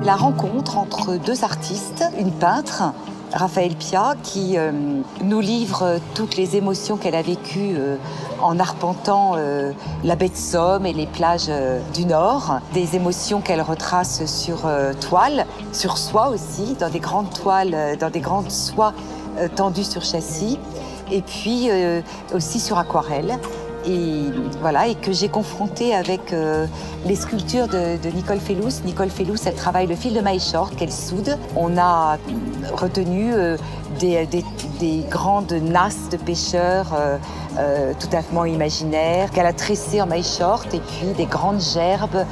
la rencontre entre deux artistes, une peintre, Raphaël Piat, qui nous livre toutes les émotions qu'elle a vécues en arpentant la baie de Somme et les plages du Nord. Des émotions qu'elle retrace sur toile, sur soie aussi, dans des grandes toiles, dans des grandes soies tendues sur châssis, et puis aussi sur aquarelle. Et voilà, et que j'ai confronté avec les sculptures de Nicole Fellous. Nicole Fellous, elle travaille le fil de maille short qu'elle soude. On a retenu des grandes nasses de pêcheurs tout à fait imaginaires qu'elle a tressées en maille short, et puis des grandes gerbes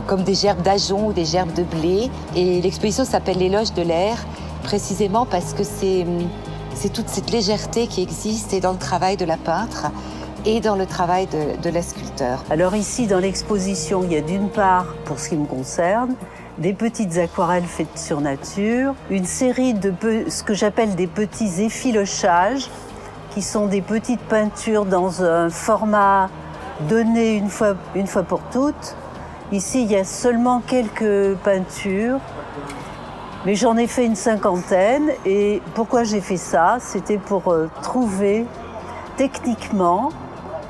comme des gerbes d'ajonc ou des gerbes de blé. Et l'exposition s'appelle L'éloge de l'air, précisément parce que c'est toute cette légèreté qui existe et dans le travail de la peintre et dans le travail de la sculpteur. Alors ici, dans l'exposition, il y a d'une part, pour ce qui me concerne, des petites aquarelles faites sur nature, une série de ce que j'appelle des petits effilochages, qui sont des petites peintures dans un format donné une fois pour toutes. Ici, il y a seulement quelques peintures, mais j'en ai fait une 50aine. Et pourquoi j'ai fait ça? C'était pour trouver techniquement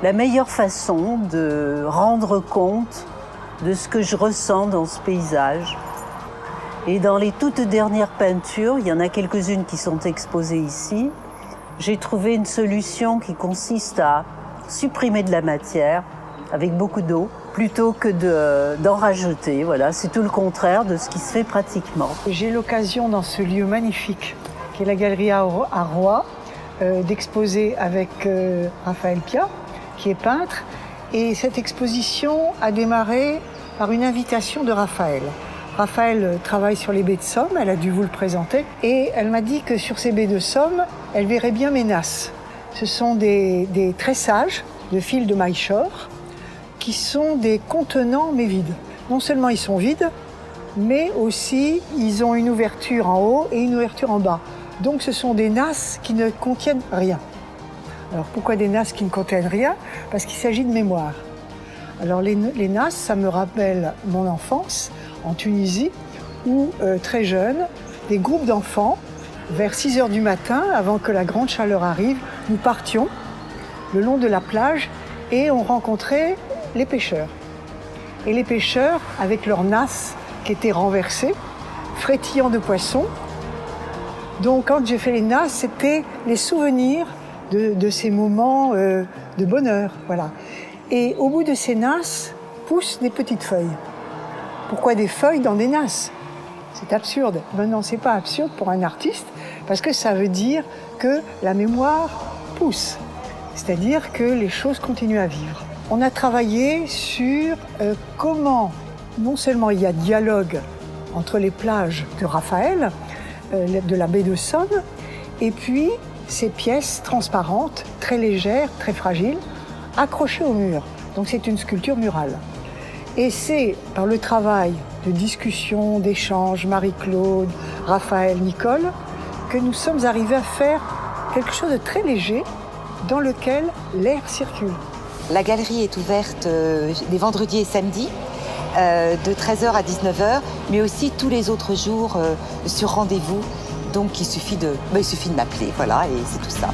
la meilleure façon de rendre compte de ce que je ressens dans ce paysage. Et dans les toutes dernières peintures, il y en a quelques-unes qui sont exposées ici, j'ai trouvé une solution qui consiste à supprimer de la matière avec beaucoup d'eau plutôt que d'en rajouter. Voilà, c'est tout le contraire de ce qui se fait pratiquement. J'ai l'occasion dans ce lieu magnifique, qui est la galerie à Roy, d'exposer avec Raphaël Piat, qui est peintre. Et cette exposition a démarré par une invitation de Raphaël. Raphaël travaille sur les baies de Somme, elle a dû vous le présenter, et elle m'a dit que sur ces baies de Somme, elle verrait bien mes nasses. Ce sont des tressages de fils de maille short qui sont des contenants mais vides. Non seulement ils sont vides, mais aussi ils ont une ouverture en haut et une ouverture en bas. Donc ce sont des nasses qui ne contiennent rien. Alors pourquoi des nasses qui ne contiennent rien? Parce qu'il s'agit de mémoire. Alors les nasses, ça me rappelle mon enfance en Tunisie, où très jeune, des groupes d'enfants, vers 6 heures du matin, avant que la grande chaleur arrive, nous partions le long de la plage et on rencontrait les pêcheurs. Et les pêcheurs, avec leurs nasses qui étaient renversées, frétillant de poissons. Donc quand j'ai fait les nasses, c'était les souvenirs de ces moments de bonheur, voilà. Et au bout de ces nasses poussent des petites feuilles. Pourquoi des feuilles dans des nasses? C'est absurde. Ben non, c'est pas absurde pour un artiste, parce que ça veut dire que la mémoire pousse, c'est-à-dire que les choses continuent à vivre. On a travaillé sur comment, non seulement il y a dialogue entre les plages de Raphaël, de la baie de Somme, et puis ces pièces transparentes, très légères, très fragiles, accrochées au mur. Donc c'est une sculpture murale. Et c'est par le travail de discussion, d'échange, Marie-Claude, Raphaël, Nicole, que nous sommes arrivés à faire quelque chose de très léger dans lequel l'air circule. La galerie est ouverte les vendredis et samedis, de 13h à 19h, mais aussi tous les autres jours sur rendez-vous. Donc il suffit de m'appeler, voilà, et c'est tout simple.